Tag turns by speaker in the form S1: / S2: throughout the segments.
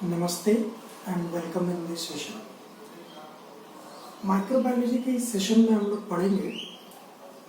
S1: नमस्ते and welcome in this session. Microbiology के इस सेशन में हम लोग पढ़ेंगे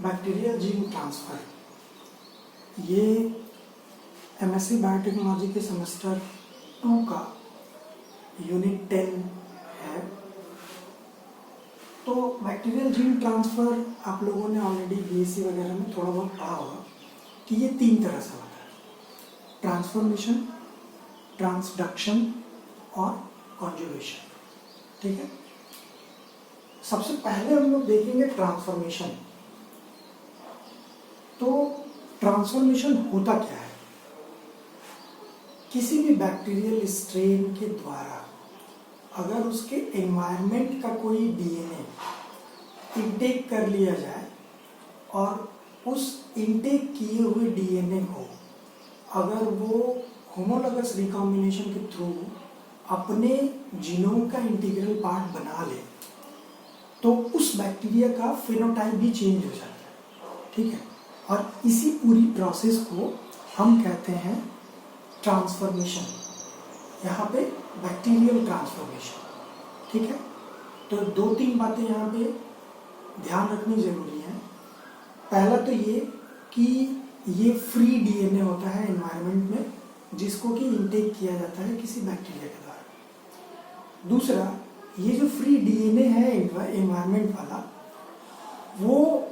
S1: बैक्टीरिया जीन ट्रांसफ़र। ये एमएससी बायोटेक्नोलॉजी के सेमेस्टर 2 का यूनिट 10 है। तो बैक्टीरियल जीन ट्रांसफ़र आप लोगों ने ऑलरेडी बीएससी वगैरह में थोड़ा बहुत पढ़ा होगा कि ये 3 तरह से होता है: ट्रांसफॉर्मेशन, ट्रांसडक्शन और कॉन्जुगेशन। ठीक है, सबसे पहले हम लोग देखेंगे ट्रांसफॉर्मेशन। तो ट्रांसफॉर्मेशन होता क्या है? किसी भी बैक्टीरियल स्ट्रेन के द्वारा अगर उसके एनवायरनमेंट का कोई डीएनए इनटेक कर लिया जाए और उस इनटेक किए हुए डीएनए को अगर वो होमोलॉगस रिकॉम्बिनेशन के थ्रू अपने जीनोम का इंटीग्रल पार्ट बना ले तो उस बैक्टीरिया का फेनोटाइप भी चेंज हो जाता है। ठीक है, और इसी पूरी प्रोसेस को हम कहते हैं ट्रांसफॉर्मेशन। यहाँ पे बैक्टीरियल ट्रांसफॉर्मेशन। ठीक है, तो 2-3 बातें यहाँ पे ध्यान रखनी जरूरी है। पहला तो ये कि ये फ्री डीएनए होता है एनवायरनमेंट में, जिसको कि इनटेक किया जाता है किसी बैक्टीरिया के द्वारा। दूसरा, ये जो फ्री डीएनए है एनवायरनमेंट वाला, वो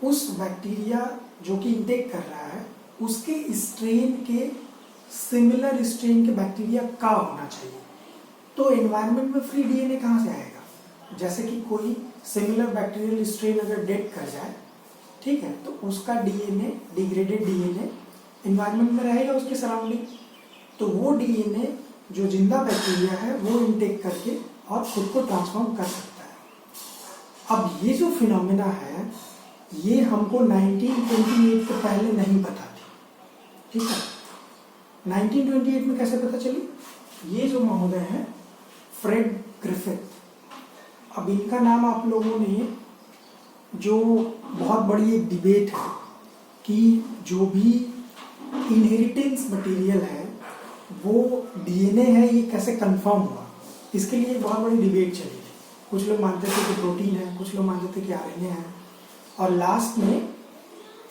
S1: उस बैक्टीरिया जो कि इनटेक कर रहा है उसके स्ट्रेन के सिमिलर स्ट्रेन के बैक्टीरिया का होना चाहिए। तो एनवायरनमेंट में फ्री डीएनए कहाँ से आएगा? जैसे कि कोई सिमिलर बैक्टीरियल स्ट्रेन अगर डेड कर जाए, ठीक है, तो उसका डीएनए, डिग्रेडेड डीएनए एनवायरनमेंट में रहेगा उसके सराउंडिंग। तो वो डीएनए जो जिंदा बैक्टीरिया है वो इनटेक करके और खुद को ट्रांसफॉर्म कर सकता है। अब ये जो फिनोमेना है ये हमको 1928 के पहले नहीं पता थी। ठीक है, 1928 में कैसे पता चली? ये जो महोदय हैं फ्रेड ग्रिफिथ, अब इनका नाम आप लोगों ने, जो बहुत बड़ी एक डिबेट है कि जो भी इनहेरिटेंस मटेरियल है वो डीएनए है, ये कैसे कंफर्म हुआ, इसके लिए बहुत बड़ी डिबेट चली थी। कुछ लोग मानते थे कि प्रोटीन है, कुछ लोग मानते थे कि आरएनए है, और लास्ट में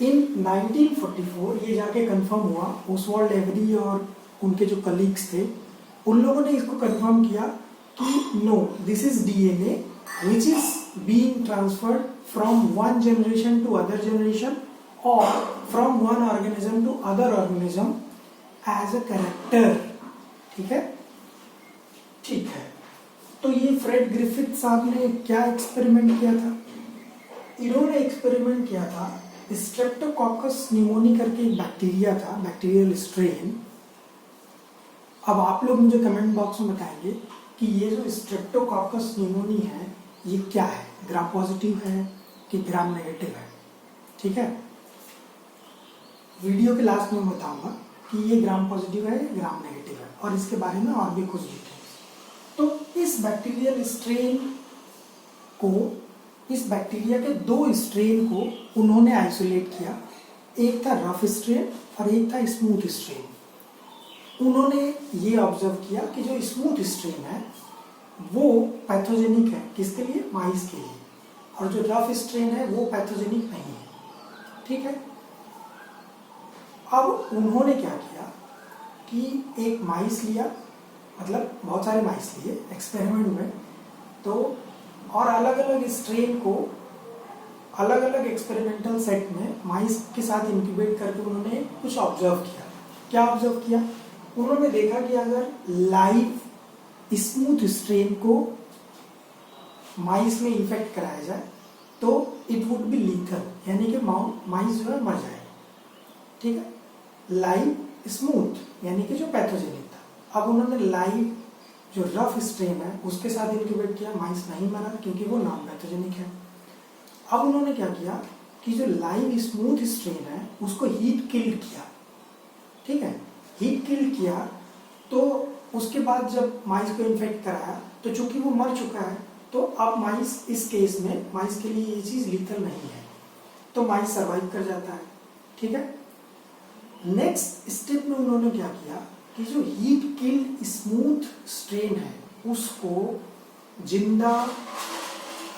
S1: इन 1944 ये जाके कंफर्म हुआ। ओसवाल्ड एवरी और उनके जो कलीग्स थे उन लोगों ने इसको कंफर्म किया कि no, this is DNA which is being transferred from one generation to other generation और from one organism to other organism as a character. ठीक है, ठीक है। तो ये फ्रेड ग्रिफिथ साहब ने क्या एक्सपेरिमेंट किया था? इन्होंने एक्सपेरिमेंट किया था, स्ट्रेप्टोकोकस न्यूमोनी करके एक बैक्टीरिया था, बैक्टीरियल स्ट्रेन। अब आप लोग मुझे कमेंट बॉक्स में बताएंगे कि ये जो स्ट्रेप्टोकोकस न्यूमोनी है ये क्या है, ग्राम पॉजिटिव है कि ग्राम नेगेटिव है? ठीक है, वीडियो के लास्ट में बताऊंगा कि ये ग्राम पॉजिटिव है, ग्राम नेगेटिव है, और इसके बारे में और भी कुछ डिटेल्स। तो इस बैक्टीरियल स्ट्रेन को, इस बैक्टीरिया के 2 स्ट्रेन को उन्होंने आइसोलेट किया। एक था रफ स्ट्रेन और एक था स्मूथ स्ट्रेन। उन्होंने ये ऑब्जर्व किया कि जो स्मूथ स्ट्रेन है वो पैथोजेनिक है, किसके लिए? माइस के लिए, और जो रफ स्ट्रेन है वो पैथोजेनिक नहीं है। ठीक है, अब उन्होंने क्या किया कि एक माइस लिया, मतलब बहुत सारे माइस लिए एक्सपेरिमेंट में, तो और अलग अलग स्ट्रेन को अलग अलग एक्सपेरिमेंटल सेट में माइस के साथ इंक्यूबेट करके उन्होंने कुछ ऑब्जर्व किया। क्या ऑब्जर्व किया? उन्होंने देखा कि अगर लाइव स्मूथ स्ट्रेन को माइस में इन्फेक्ट कराया जाए तो इट वुड बी लीथल, यानी कि माइस जो है मर जाएगा। ठीक है, लाइव स्मूथ यानी कि जो पैथोजेनिक था। अब उन्होंने लाइव जो रफ स्ट्रेन है उसके साथ इंक्यूबेट किया, माइस नहीं मरा क्योंकि वो नॉन पैथोजेनिक है। अब उन्होंने क्या किया कि जो लाइव स्मूथ स्ट्रेन है उसको हीट किल्ड किया। ठीक है, हीट किल्ड किया तो उसके बाद जब माइस को इन्फेक्ट कराया तो चूंकि वो मर चुका है तो अब माइस, इस केस में माइस के लिए ये चीज़ लीथल नहीं है, तो माइस सर्वाइव कर जाता है। ठीक है, नेक्स्ट स्टेप में उन्होंने क्या किया कि जो हीट किल्ड स्मूथ स्ट्रेन है उसको जिंदा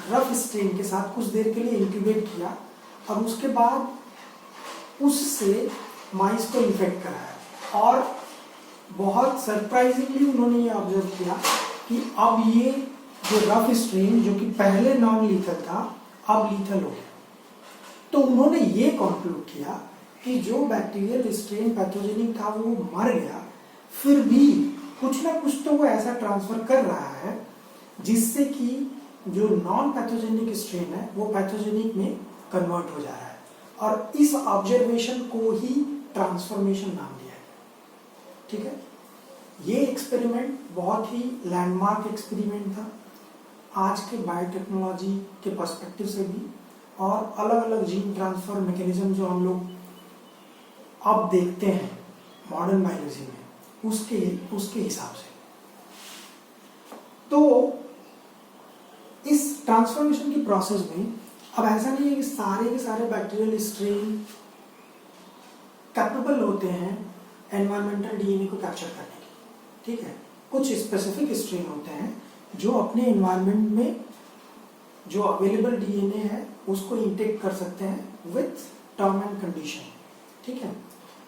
S1: रफ स्ट्रेन के साथ कुछ देर के लिए इंक्यूबेट किया और उसके बाद उससे माइस को इन्फेक्ट कराया। और बहुत सरप्राइजिंगली उन्होंने ये ऑब्जर्व किया कि अब ये जो रफ स्ट्रेन जो कि पहले नॉन लीथल था अब लीथल हो गया। तो उन्होंने ये कंक्लूड किया कि जो बैक्टीरियल स्ट्रेन पैथोजेनिक था वो मर गया, फिर भी कुछ ना कुछ तो वो ऐसा ट्रांसफर कर रहा है जिससे कि जो नॉन पैथोजेनिक स्ट्रेन है वो पैथोजेनिक में कन्वर्ट हो जा रहा है। और इस ऑब्जर्वेशन को ही ट्रांसफॉर्मेशन नाम दिया गया। ठीक है, ये एक्सपेरिमेंट बहुत ही लैंडमार्क एक्सपेरिमेंट था आज के बायोटेक्नोलॉजी के पर्सपेक्टिव से भी, और अलग अलग जीन ट्रांसफर मैकेनिज्म जो हम लोग अब देखते हैं मॉडर्न बायोलॉजी में उसके हिसाब से। तो इस ट्रांसफॉर्मेशन की प्रोसेस में अब ऐसा नहीं है कि सारे के सारे बैक्टीरियल स्ट्रेन कैपेबल होते हैं एनवायरमेंटल डीएनए को कैप्चर करने की। ठीक है, कुछ स्पेसिफिक स्ट्रेन होते हैं जो अपने एनवायरमेंट में जो अवेलेबल डीएनए है उसको इंटेक कर सकते हैं विथ टर्म एंड कंडीशन। ठीक है,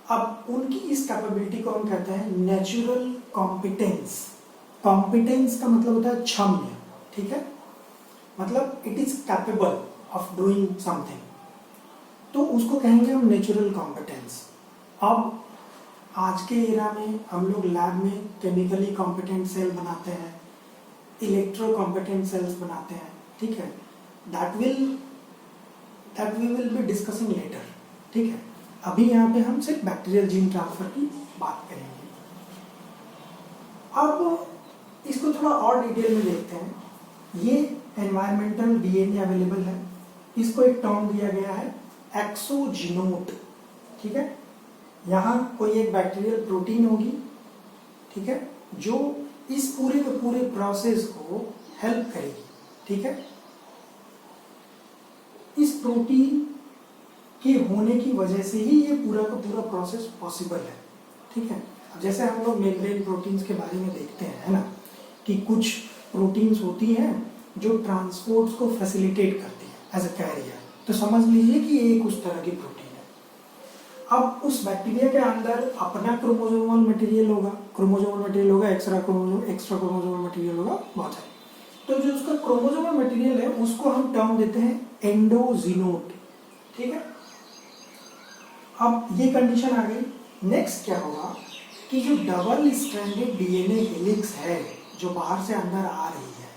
S1: अब उनकी इस कैपेबिलिटी को हम कहते हैं नेचुरल कॉम्पिटेंस। कॉम्पिटेंस का मतलब होता है क्षम्य। ठीक है, मतलब it is capable of doing something, तो उसको कहेंगे हम नेचुरल कॉम्पिटेंस। अब आज के एरा में हम लोग लैब में केमिकली कॉम्पिटेंट सेल बनाते हैं, इलेक्ट्रो कॉम्पिटेंट सेल्स बनाते हैं। ठीक है, that we will be discussing later. ठीक है, अभी यहाँ पे हम सिर्फ बैक्टीरियल जीन ट्रांसफर की बात करेंगे। अब इसको थोड़ा और डिटेल में देखते हैं। ये एनवायरमेंटल डीएनए अवेलेबल है, इसको एक टर्म दिया गया है एक्सोजीनोट। ठीक है, यहाँ कोई एक बैक्टीरियल प्रोटीन होगी, ठीक है, जो इस पूरे के पूरे प्रोसेस को हेल्प करेगी। ठीक है, इस प्रोटीन के होने की वजह से ही ये पूरा का पूरा प्रोसेस पॉसिबल है। ठीक है, अब जैसे हम लोग मेम्ब्रेन प्रोटीन्स के बारे में देखते हैं, है ना, कि कुछ प्रोटीन्स होती हैं जो ट्रांसपोर्ट्स को फैसिलिटेट करती है एज अ कैरियर, तो समझ लीजिए कि ये एक उस तरह की प्रोटीन है। अब उस बैक्टीरिया के अंदर अपना क्रोमोसोमल मटेरियल होगा, एक्स्ट्रा क्रोमोसोमल मटेरियल होगा, बहुत सारे। तो जो उसका क्रोमोसोमल मटेरियल है उसको हम टर्म देते हैं एंडोजीनोट। ठीक है, अब ये कंडीशन आ गई। नेक्स्ट क्या होगा कि जो डबल स्ट्रैंडेड डीएनए हेलिक्स है जो बाहर से अंदर आ रही है,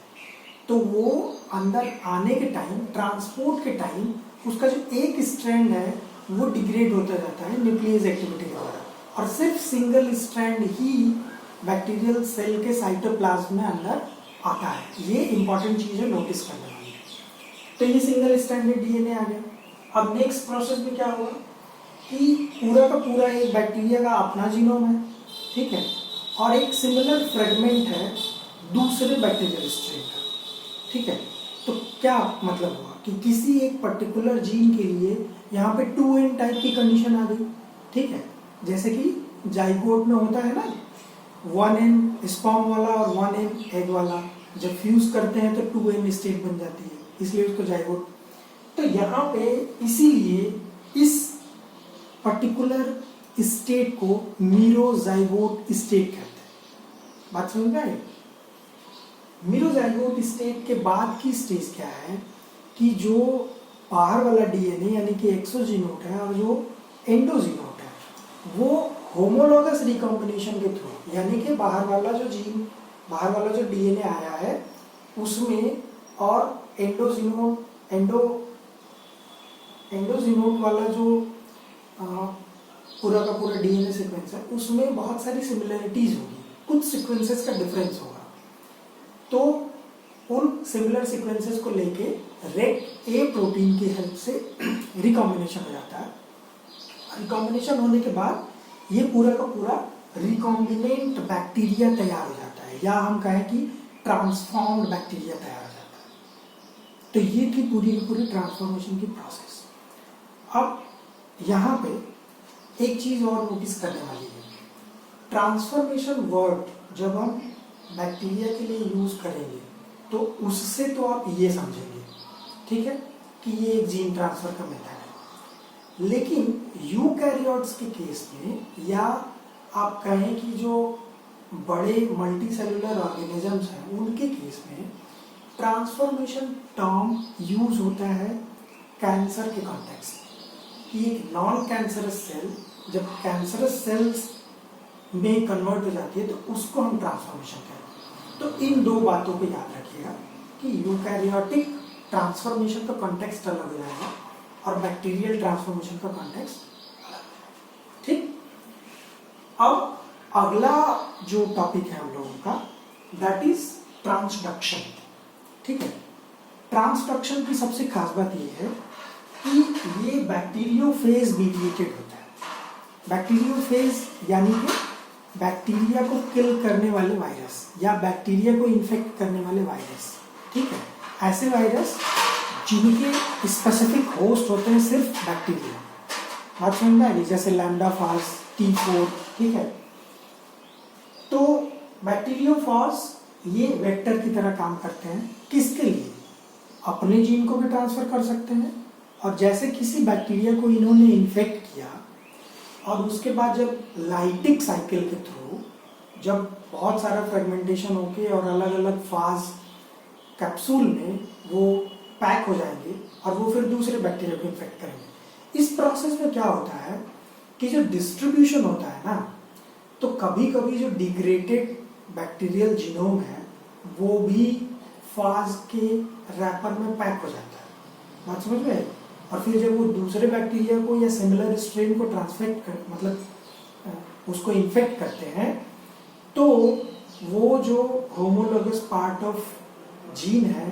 S1: तो वो अंदर आने के टाइम, ट्रांसपोर्ट के टाइम, उसका जो एक स्ट्रैंड है वो डिग्रेड होता जाता है न्यूक्लियस एक्टिविटी के द्वारा, और सिर्फ सिंगल स्ट्रैंड ही बैक्टीरियल सेल के साइटोप्लाज्म में अंदर आता है। ये इंपॉर्टेंट चीज है, नोटिस करने वाली। तो ये सिंगल स्ट्रैंडेड डीएनए आ गया। अब नेक्स्ट प्रोसेस में क्या होगा कि पूरा का पूरा एक बैक्टीरिया का अपना जीनोम है, ठीक है, और एक सिमिलर फ्रेगमेंट है दूसरे बैक्टीरियल स्ट्रेन का। ठीक है, तो क्या मतलब हुआ कि किसी एक पर्टिकुलर जीन के लिए यहाँ पे 2n टाइप की कंडीशन आ गई। ठीक है, जैसे कि जाइगोट में होता है ना, 1n स्पर्म वाला और 1n एग वाला, जब फ्यूज करते हैं तो 2n स्टेट बन जाती है, इसलिए उसको जाइगोट। तो यहाँ पे इसीलिए इस पर्टिकुलर स्टेट को मीरोजाइगोट स्टेट कहते हैं। बात समझ में आई? मीरोजाइगोट स्टेट के बाद की स्टेज क्या है कि जो बाहर वाला डीएनए यानी कि एक्सोजीनोट है और जो एंडोजीनोट है वो होमोलॉगस रिकॉम्बिनेशन के थ्रू, यानी कि बाहर वाला जो डीएनए आया है उसमें और एंडोजीनोट वाला जो पूरा का पूरा डीएनए सीक्वेंस है उसमें बहुत सारी सिमिलरिटीज होगी, कुछ सीक्वेंसेस का डिफरेंस होगा। तो उन सिमिलर सीक्वेंसेस को लेके रेट ए प्रोटीन की हेल्प से रिकॉम्बिनेशन हो जाता है। रिकॉम्बिनेशन होने के बाद ये पूरा का पूरा रिकॉम्बिनेंट बैक्टीरिया तैयार हो जाता है, या हम कहें कि ट्रांसफॉर्म्ड बैक्टीरिया तैयार हो जाता है। तो ये थी पूरी की पूरी ट्रांसफॉर्मेशन की प्रोसेस। अब यहाँ पे एक चीज और नोटिस करने वाली है, ट्रांसफॉर्मेशन वर्ड जब हम बैक्टीरिया के लिए यूज करेंगे तो उससे तो आप ये समझेंगे, ठीक है, कि ये एक जीन ट्रांसफर का मेथड है। लेकिन यूकैरियोट्स के केस में, या आप कहें कि जो बड़े मल्टी सेलुलर ऑर्गेनिजम्स हैं उनके केस में ट्रांसफॉर्मेशन टर्म यूज होता है कैंसर के कॉन्टेक्स्ट में, कि एक नॉन कैंसरस सेल जब कैंसरस सेल्स में कन्वर्ट हो जाती है तो उसको हम ट्रांसफॉर्मेशन कहते हैं। तो इन दो बातों को याद रखिएगा कि यूकैरियोटिक ट्रांसफॉर्मेशन का कॉन्टेक्स्ट अलग हो जाएगा और बैक्टीरियल ट्रांसफॉर्मेशन का कॉन्टेक्स्ट अलग हो जाएगा, ठीक। अब अगला जो टॉपिक है हम लोगों का दैट इज ट्रांसडक्शन, ठीक है। ट्रांसडक्शन की सबसे खास बात यह है कि ये बैक्टीरियोफेज मीडिएटेड होता है। बैक्टीरियोफेज यानी कि बैक्टीरिया को किल करने वाले वायरस या बैक्टीरिया को इन्फेक्ट करने वाले वायरस, ठीक है। ऐसे वायरस जिनके स्पेसिफिक होस्ट होते हैं सिर्फ बैक्टीरिया, बात समझ में आएगी, जैसे लैम्डाफाज, T4, ठीक है। तो बैक्टीरियोफाज ये वेक्टर की तरह काम करते हैं, किसके लिए? अपने जीन को भी ट्रांसफर कर सकते हैं, और जैसे किसी बैक्टीरिया को इन्होंने इन्फेक्ट किया और उसके बाद जब लाइटिक साइकिल के थ्रू जब बहुत सारा फ्रेगमेंटेशन होके और अलग अलग फाज कैप्सूल में वो पैक हो जाएंगे और वो फिर दूसरे बैक्टीरिया को इन्फेक्ट करेंगे। इस प्रोसेस में क्या होता है कि जो डिस्ट्रीब्यूशन होता है ना, तो कभी कभी जो डिग्रेडेड बैक्टीरियल जीनोम है वो भी फाज के रैपर में पैक हो जाता है, बात समझ में आई? और फिर जब वो दूसरे बैक्टीरिया को या सिमिलर स्ट्रेन को उसको इन्फेक्ट करते हैं तो वो जो होमोलोगस पार्ट ऑफ जीन है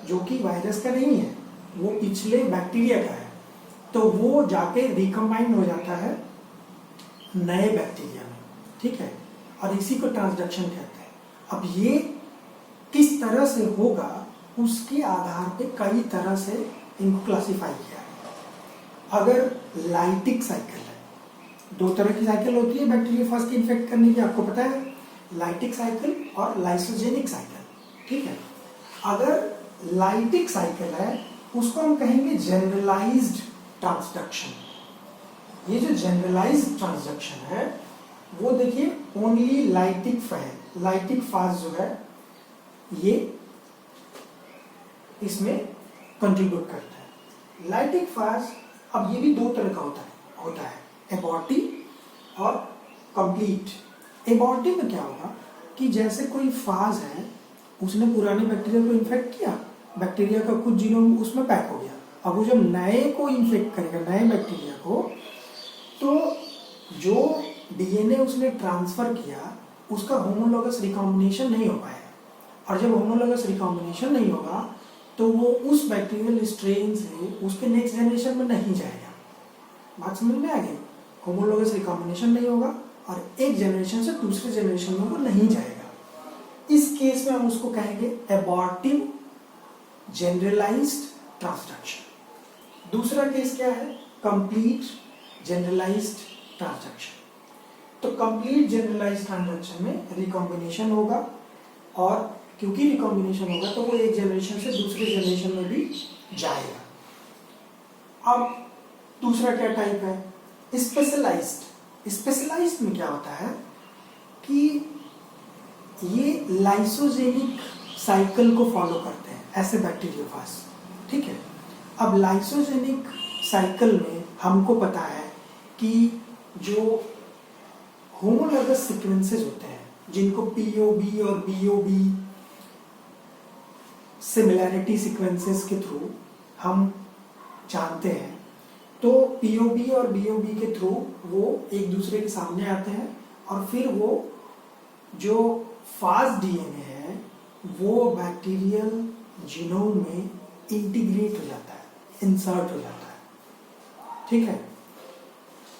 S1: जो कि वायरस का नहीं है, वो पिछले बैक्टीरिया का है, तो वो जाके रिकम्बाइन हो जाता है नए बैक्टीरिया में, ठीक है। और इसी को ट्रांसडक्शन कहते हैं। अब ये किस तरह से होगा उसके आधार पे कई तरह से इनको क्लासिफाई किया है। अगर लाइटिक साइकिल है, दो तरह की साइकिल होती है बैक्टीरियोफाज की इन्फेक्ट करने की, आपको पता है, लाइटिक साइकिल और लाइसोजेनिक साइकिल, ठीक है। अगर लाइटिक साइकिल है उसको हम कहेंगे जनरलाइज्ड ट्रांसडक्शन। ये जो जनरलाइज्ड ट्रांसडक्शन है वो देखिए ओनली लाइटिक फाज जो है ये इसमें कंट्रीब्यूट करता है। लाइटिक फाज, अब ये भी दो तरह का होता है एबॉर्टिव और कंप्लीट। एबॉर्टिव में क्या होगा कि जैसे कोई फाज है, उसने पुराने बैक्टीरिया को इन्फेक्ट किया, बैक्टीरिया का कुछ जीनोम उसमें पैक हो गया, अब वो जब नए को इन्फेक्ट करेगा, नए बैक्टीरिया को, तो जो डीएनए उसने ट्रांसफर किया उसका होमोलोगस रिकॉम्बिनेशन नहीं हो पाएगा, और जब होमोलोगस रिकॉम्बिनेशन नहीं होगा तो वो उस बैक्टीरियल स्ट्रेन से उसके नेक्स्ट जनरेशन में नहीं जाएगा। बात समझ में आ गई? होमोलोगस रिकॉम्बिनेशन नहीं होगा और एक जनरेशन से दूसरे जनरेशन में वो नहीं जाएगा। इस केस में हम उसको कहेंगे एबॉर्टिव जनरलाइज्ड ट्रांसडक्शन। दूसरा केस क्या है? Complete generalised transduction. तो कंप्लीट जनरलाइज्ड ट्रांसडक्शन में रिकॉम्बिनेशन होगा, और क्योंकि रिकॉम्बिनेशन होगा तो वो एक जनरेशन से दूसरे जनरेशन में भी जाएगा। अब दूसरा क्या टाइप है? स्पेशलाइज्ड। स्पेशलाइज्ड में क्या होता है कि ये लाइसोजेनिक साइकिल को फॉलो करते हैं ऐसे बैक्टीरियोफाज, ठीक है। अब लाइसोजेनिक साइकिल में हमको पता है कि जो होमोलोगस सीक्वेंसेस होते हैं जिनको पीओबी और बीओबी सिमिलैरिटी सीक्वेंसेस के थ्रू हम जानते हैं, तो पीओबी और बीओबी के थ्रू वो एक दूसरे के सामने आते हैं और फिर वो जो फाज डीएनए है वो बैक्टीरियल जीनोम में इंटीग्रेट हो जाता है, इंसर्ट हो जाता है, ठीक है।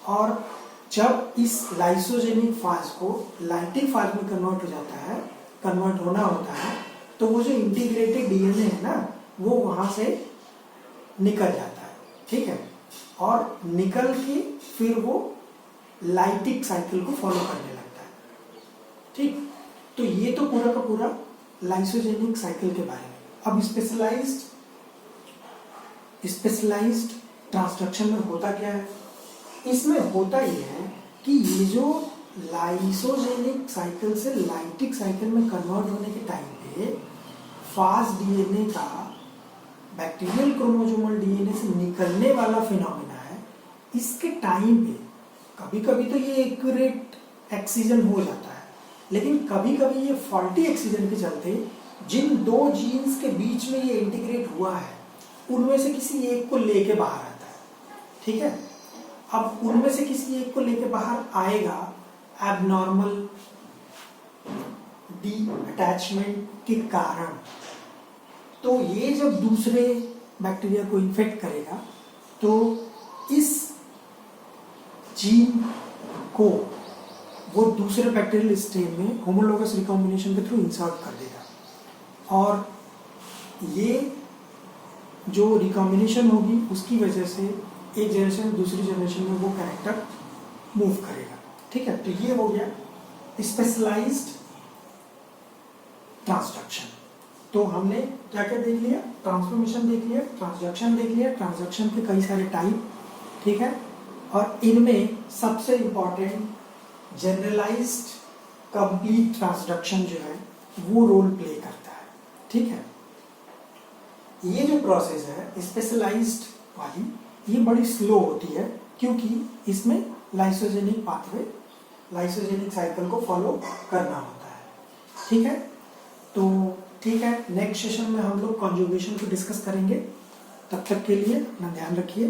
S1: और जब इस लाइसोजेनिक फाज को लाइटिक फाज में कन्वर्ट होना होता है, तो वो जो इंटीग्रेटेड डीएनए है ना वो वहां से निकल जाता है, ठीक है। और निकल के फिर वो लाइटिक साइकिल को फॉलो करने लगता है। ठीक, तो ये तो पूरा का पूरा लाइसोजेनिक साइकिल के बारे में। अब स्पेशलाइज्ड ट्रांसडक्शन में होता क्या है? इसमें होता ये है कि ये जो लाइसोजेनिक साइकिल से लाइटिक साइकिल में कन्वर्ट होने के टाइम पे फास्ट डीएनए का बैक्टीरियल क्रोमोसोमल डीएनए से निकलने वाला फिनोमेना है। इसके टाइम पे कभी कभी तो ये एक्यूरेट एक्सीजन हो जाता है, लेकिन कभी कभी ये फॉल्टी एक्सीजन के चलते जिन दो जीन्स के बीच में ये इंटीग्रेट हुआ है उनमें से किसी एक को लेके बाहर आता है। ठीक है, अब उनमें से किसी एक को लेके बाहर आएगा एबनॉर्मल डी अटैचमेंट के कारण, तो ये जब दूसरे बैक्टीरिया को इन्फेक्ट करेगा तो इस जीन को वो दूसरे बैक्टीरियल स्ट्रेन में होमोलोगस रिकॉम्बिनेशन के थ्रू इंसर्ट कर देगा, और ये जो रिकॉम्बिनेशन होगी उसकी वजह से एक जनरेशन से दूसरी जनरेशन में वो कैरेक्टर मूव करेगा। ठीक है, तो ये हो गया स्पेशलाइज्ड ट्रांसडक्शन। तो हमने क्या क्या देख लिया? ट्रांसफॉर्मेशन देख लिया, ट्रांसडक्शन देख लिया, ट्रांसडक्शन के कई सारे टाइप। ठीक है, और इनमें सबसे इंपॉर्टेंट जनरलाइज्ड कंप्लीट ट्रांसडक्शन जो है वो रोल प्ले करता है। ठीक है, ये जो प्रोसेस है स्पेशलाइज्ड वाली, ये बड़ी स्लो होती है क्योंकि इसमें लाइसोजेनिक पाथवे, लाइसोजेनिक साइकिल को फॉलो करना होता है। ठीक है, तो ठीक है, नेक्स्ट सेशन में हम लोग कॉन्जुगेशन को डिस्कस करेंगे। तब तक के लिए अपना ध्यान रखिए।